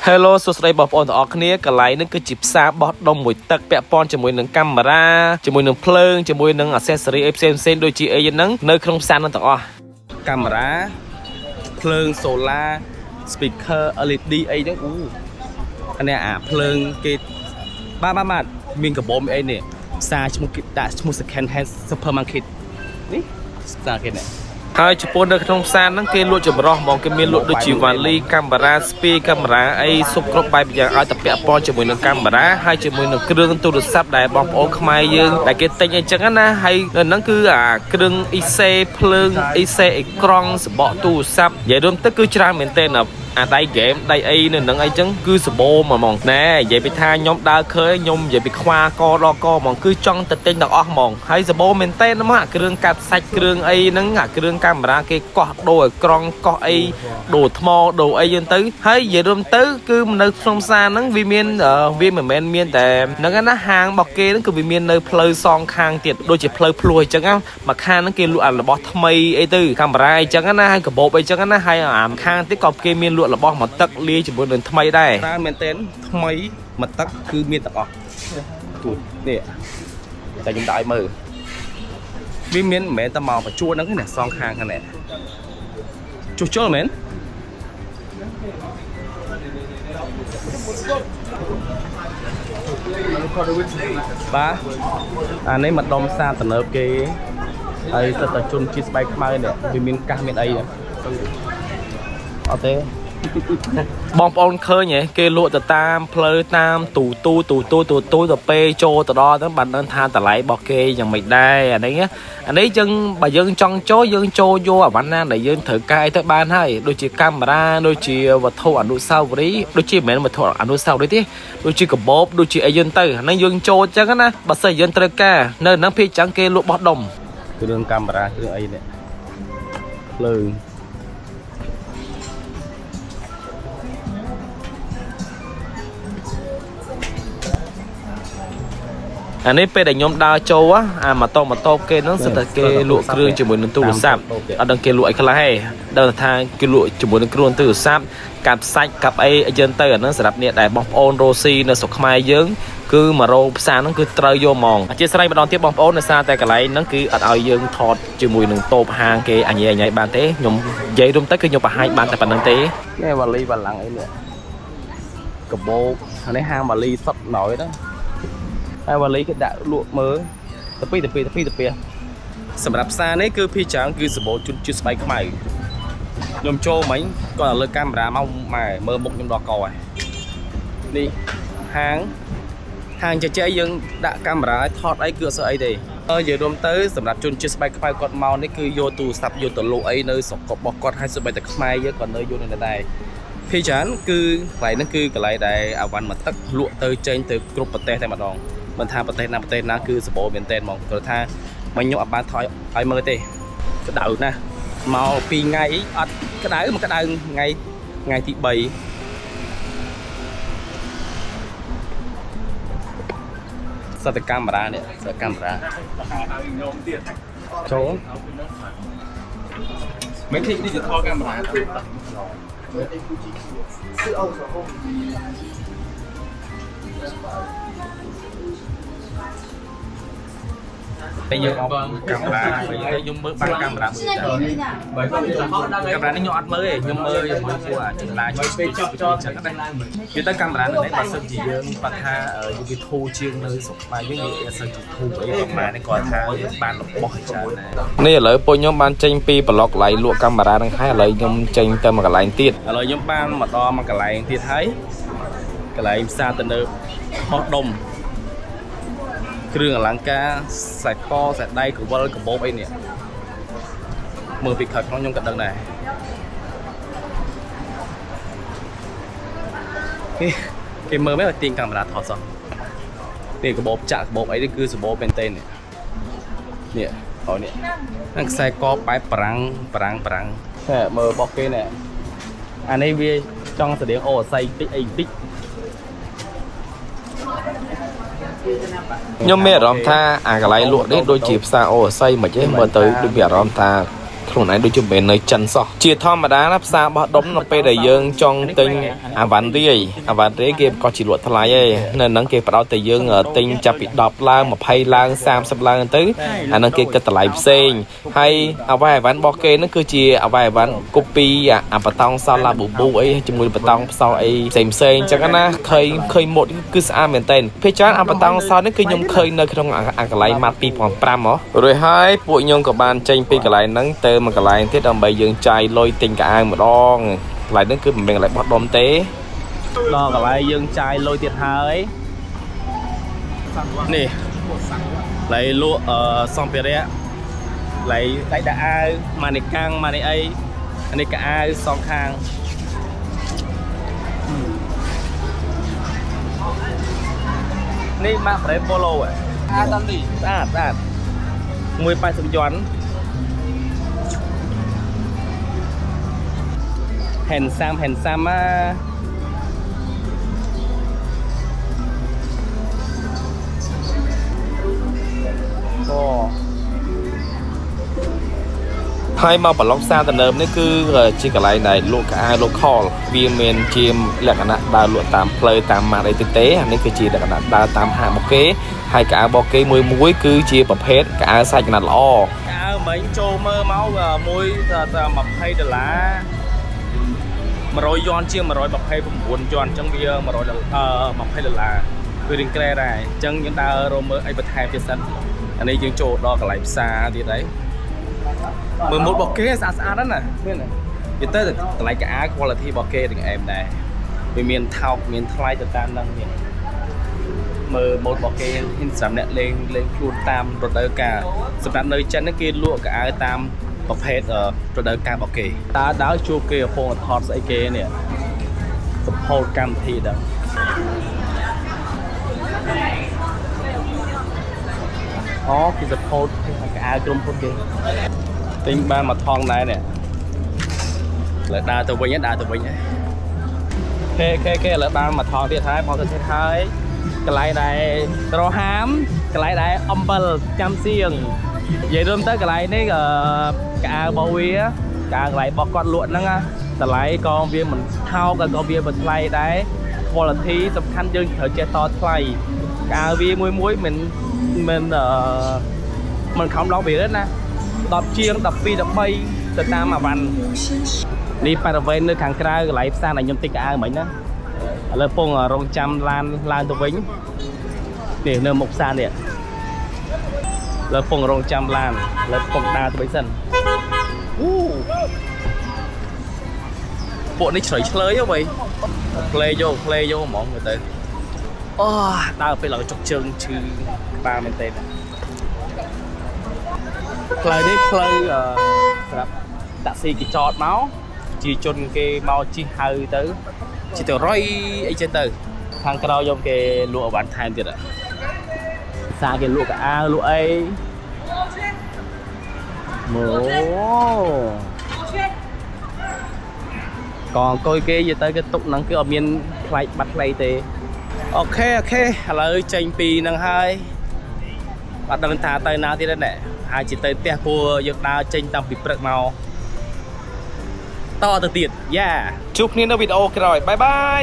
Hello សួស្តីបងប្អូនទាំងអស់គ្នាកន្លែងនេះគឺជាផ្សារបោះដុំមួយទឹកពាក់ព័ន្ធជាមួយនឹងកាមេរ៉ាជាមួយនឹងភ្លើងជាមួយនឹង accessory ផ្សេងៗដូចជាអីហ្នឹងនៅក្នុងផ្សារហ្នឹងទាំងអស់កាមេរ៉ាភ្លើង solar speaker LED អីហ្នឹងអានេះអាភ្លើងគេបាទមានកាបូបអីនេះផ្សារឈ្មោះគេដាក់ឈ្មោះ second hand supermarket នេះផ្សារគេនេះហើយចំពោះនៅក្នុងផ្សារហ្នឹងគេលក់ចម្រោះហ្មងគេមានលក់ដូចជាវ៉ាលីកាមេរ៉ាស្ពីកាមេរ៉ាអីសុបគ្រប់បែបយ៉ាងឲ្យតែពាក់ព័ន្ធជាមួយនឹងកាមេរ៉ាហើយជាមួយនឹងគ្រឿងទូរស័ព្ទដែលបងប្អូនខ្មែរយើងដែលគេទិញអញ្ចឹងណាហើយនៅហ្នឹងគឺអាគ្រឿងអ៊ីសេភ្លើងអ៊ីសេអេក្រង់សបកទូរស័ព្ទនិយាយរួមទៅគឺច្រើនមែនទែនអាដៃហ្គេមដៃអីនៅនឹងអីចឹងគឺសបោហ្មងណែនិយាយពីថាខ្ញុំដើរឃើញខ្ញុំនិយាយពីខ្វាកដល់កហ្មងគឺចង់ទៅទិញទាំងអស់ហ្មងហើយសបោមែនតើហ្មងអាគ្រឿងកាត់សាច់គ្រឿងអីហ្នឹងអាគ្រឿងកាមេរ៉ាគេកោះដូរឲ្យក្រង់កោះអីដូរថ្មដូរអីហ្នឹងទៅហើយនិយាយរួមទៅគឺនៅក្នុងផ្សារហ្នឹងវាមានវាមិនមែនមានតែហ្នឹងណាហាងរបស់គេហ្នឹងគឺវាមាននៅផ្លូវសងខាងទៀតដូចជាផ្លូវភ្លួអញ្ចឹងមកខាងហ្នឹងគេលក់របស់ថ្មីអីទៅកាមេរ៉ាអញ្ចឹងណាហើយកាបូបអីចឹងណាហើយអាខាងទៀតក៏គេមានលក់របស់មកទឹកលាយជាមួយនឹងថ្មីដែរតែមែនតើថ្មីមកទឹកគឺមានទាំងអស់ទូនេះតែខ្ញុំដាក់ឲ្យមើលវាមានមិនមែនតែមកបញ្ជួរហ្នឹងទេណាសងខាងហ្នឹងចុះចូលមែនបាទអានេះមកដុំសាតំណើបគេហើយសិតតែជន់ជាស្បែកខ្មៅនេះវាមានកាសមានអីអត់ទេបងប្អូនឃើញហ៎គេលក់ទៅតាមផ្លូវតាមទូទៅពេលចូលទៅដល់ទៅបានដឹងថាតម្លៃរបស់គេយ៉ាងម៉េចដែរអានេះចឹងបើយើងចង់ចូលយើងចូលយកអាវ៉ាន់ណាដែលយើងត្រូវការអីទៅបានហើយដូចជាកាមេរ៉ាដូចជាវត្ថុអនុស្សាវរីយ៍ដូចជាមិនមែនវត្ថុអនុស្សាវរីយ៍ទេដូចជាកាបូបដូចជាអីយើងទៅអានេះយើងចូលចឹងណាបើសិនយើងត្រូវការនៅហ្នឹងភាគចឹងគេលក់បោះដុំគ្រឿងកាមេរ៉ាគ្រឿងអីនេះភ្លើងអានេះពេលដែលខ្ញុំដើរចូលអាម៉ូតូគេហ្នឹងសិតតែគេលក់គ្រឿងជាមួយនឹងទូរស័ព្ទអត់ដឹងគេលក់អីខ្លះទេដឹងថាគេលក់ជាមួយនឹងគ្រឿងទូរស័ព្ទកាប់សាច់កាប់អីយើងទៅអាហ្នឹងសម្រាប់អ្នកដែលបងប្អូនរស់ស៊ីនៅស្រុកខ្មែរយើងគឺមករោផ្សារហ្នឹងគឺត្រូវយកហ្មងអធិស្ឋានម្ដងទៀតបងប្អូនដោយសារតែកន្លែងហ្នឹងគឺអត់ឲ្យយើងថតជាមួយនឹងតូបហាងគេអញ៉ៃបានទេខ្ញុំនិយាយរួមទៅគឺខ្ញុំបង្ហាញបានតែប៉ុណ្្នឹងទេនេះវ៉ាលីបាឡាំងអីនេះកបោកអានេះហាងវ៉ាលីសុតណយហ្នឹងហើយវ៉ាលីគេដាក់លក់មើលទៅពីសម្រាប់ផ្សារនេះគឺភាគច្រើនគឺសម្បូរជន់ជាស្បែកខ្មៅខ្ញុំចូលមិញគាត់លើកាមេរ៉ាមកម៉ែមើលមុខខ្ញុំដល់កហើយនេះហាងចេះយើងដាក់កាមេរ៉ាឲ្យថតអីគឺអត់ស្អីទេនិយាយរួមទៅសម្រាប់ជនជាតិស្បែកខ្មៅគាត់មកនេះគឺយកទូរស័ព្ទយកទៅលក់អីនៅស្រុករបស់គាត់ហើយសូម្បីតែខ្មែរយើងក៏នៅយកនៅដែរភាគច្រើនគឺកន្លែងហ្នឹងគឺកន្លែងដែលអាវ៉ាន់មកទឹកលក់ទៅចេញទៅគ្រប់ប្រទេសតែម្ដងមិនថាប្រទេសណាគឺសម្បូរមែនតើហ្មងគាត់ថាមិនខ្ញុំអត់បានថយឲ្យមើលទេក្តៅណាស់មក2ថ្ងៃអត់ក្តៅមកក្តៅថ្ងៃទី3សតកាមេរ៉ានេះសតកាមេរ៉ាចូលមិនធីឌីជីថលកាមេរ៉ាតែយើងអបកាមេរ៉ាខ្ញុំមើលបានកាមេរ៉ាមើលតែកាមេរ៉ានេះខ្ញុំអត់មើលទេខ្ញុំមើលពួកចម្លាយជួយចប់ចឹងដែរនិយាយទៅកាមេរ៉ានេះបើសិនជាយើងបាត់ថាវាធូរជាងនៅស្រុកខ្មែរយើងនិយាយសិនជាធូរអីប្រហែលនេះគាត់ថាបានរបស់ច្រើនដែរនេះឥឡូវពួកខ្ញុំបានចេញពីប្លុកកន្លែងលក់កាមេរ៉ាហ្នឹងហើយឥឡូវខ្ញុំចេញទៅមួយកន្លែងទៀតឥឡូវខ្ញុំបានមកដល់មួយកន្លែងទៀតហើយកន្លែងផ្សារទំនើបបោះដុំគ្រឿងអលង្ការសាច់កសាច់ដៃកវលកបោបអីនេះមើលពីខាងក្នុងខ្ញុំក៏ដឹងដែរគេមើលមិនទាញកាមេរ៉ាថតសោះនេះកបោបចាក់កបោបអីនេះគឺសម្បូរមែនតើនេះហើយនេះហ្នឹងខ្សែកបែបប្រាំងមើលរបស់គេនេះអានេះវាចង់ស្តៀងអូស័យតិចអីតិចខ្ញុំមានអារម្មណ៍ថាអាកន្លែងលក់នេះដូចជាផ្សារអូស័យមិនទេមើលទៅដូចមានអារម្មណ៍ថា ខ្លួនឯងដូចជាមិននៅចិនសោះជាធម្មតាណាផ្សារបោះដុំនៅពេលដែលយើងចង់ទិញអាវ៉ាន់រីគេក៏ជាលក់ថ្លៃឯនៅហ្នឹងគេផ្ដោតតែយើងទិញចាប់ពី10ឡើង20ឡើង30ឡើងទៅអាហ្នឹងគេគិតតម្លៃផ្សេងហើយអាវ៉ាន់របស់គេហ្នឹងគឺជាអាវ៉ាន់កូពីអាបតង់សឡាប៊ូប៊ូអីជាមួយបតង់ផ្សោអីផ្សេងអញ្ចឹងណាឃើញម៉ូតគឺស្អាតមែនតើពេលច្រើនអាបតង់សនេះគឺខ្ញុំឃើញនៅក្នុងអាកន្លែងម៉ាត់2005ហ៎រួចហើយពួកខ្ញុំក៏បានចេញពីកន្លែងហ្នឹងទៅមួយកន្លែងទៀតដើម្បីយើងចាយលុយទិញកៅអៅម្ដងកន្លែងហ្នឹងគឺមិនមែនកន្លែងបោះដុំទេដល់កន្លែងយើងចាយលុយទៀតហើយនេះឡៃលក់សម្ភារៈឡៃដាក់អាវម៉ានីកាំងម៉ានីអីអានេះកៅអៅសងខាងនេះម៉ាក់ប្រេប៉ូឡូអាតាមនេះស្អាត180យន់ហែនសាមហើយមកប្រឡងផ្សារទំនើបនេះគឺជាកន្លែងដែលលក់កៅអៅ local វាមានជាលក្ខណៈដើរលក់តាមផ្លូវតាមម៉ាត់អីទេអានេះគឺជាលក្ខណៈដើរតាមហាងរបស់គេហើយកៅអៅរបស់គេមួយគឺជាប្រភេទកៅអៅសាច់ចំណាត់ល្អកៅអៅមិញចូលមើលមកមួយតែ$20 100យន់ជាង129យន់អញ្ចឹងវា$120គឺរៀងក្រែដែរអញ្ចឹងយើងដើររមើលអីបន្ថែមទៀតសិនអានេះយើងចូលដល់កន្លែងផ្សារទៀតហើយមើលម៉ូតរបស់គេស្អាតហ្នឹងណាមាននិយាយទៅតម្លៃកៅអៅ quality របស់គេទាំងអែមដែរវាមានថោកមានថ្លៃទៅតាមហ្នឹងនេះមើលម៉ូតរបស់គេហ៊ានសម្រាប់អ្នកលេងខ្លួនតាមរដូវកាលសម្រាប់នៅចិនគេលក់កៅអៅតាមប្រភេទរដូវកាលរបស់គេដើរជួបគេកំពុងថតស្អីគេនេះសម្ពោធកម្មវិធីហ្នឹងអូគឺសម្ពោធកៅអៅក្រុមហ៊ុនគេទិញបានមកថងដែរនេះលើដើរទៅវិញគេលើបានមកថងទៀតហើយមកទៅទៀតហើយកន្លែងដែរត្រហាមកន្លែងដែរអំបិលចាំសៀងនិយាយរួមទៅកន្លែងនេះកៅអៅរបស់វាកៅអៅកន្លែងរបស់គាត់លក់ហ្នឹងតម្លៃក៏វាមិនថោកក៏វាមិនថ្លៃដែរ quality សំខាន់យើងត្រូវចេះតថ្លៃកៅអៅវាមួយមិនខំឡងវាទេណា10ជាង12 13ទៅតាមអាវ៉ាន់នេះបរិវេណនៅខាងក្រៅកន្លែងផ្សារដែលខ្ញុំទិញកៅអៅមិញណាឥឡូវពងរងចាំឡានឡើងទៅវិញនេះនៅមុខផ្សារនេះលើពងរងចាំឡានលើពងដើរទៅវិញសិនពួកនេះឆ្លើយហ៎បីផ្លេយកហ្មងទៅអូដើរពេលឡើងចុកជើងឈឺក្បាលមែនទេផ្លូវនេះផ្លូវសម្រាប់តាក់ស៊ីគេចតមកជាជនគេមកជិះហៅទៅជិះទៅរុយអីចឹងទៅខាងក្រៅយកគេលក់អវ៉ាន់ថែមទៀតសារគេលក់កៅអៅលក់អីម៉ូក៏អង្គុយគេនិយាយទៅគេទុកហ្នឹងគឺអត់មានផ្លែកបាត់ផ្លៃទេអូខេឥឡូវចេញពីហ្នឹងហើយអត់ដឹងថាទៅណាទៀតទេអាចជាទៅផ្ទះព្រោះយើងដើរចេញតាំងពីព្រឹកមកតទៅទៀតយ៉ាជួបគ្នានៅវីដេអូក្រោយបាយ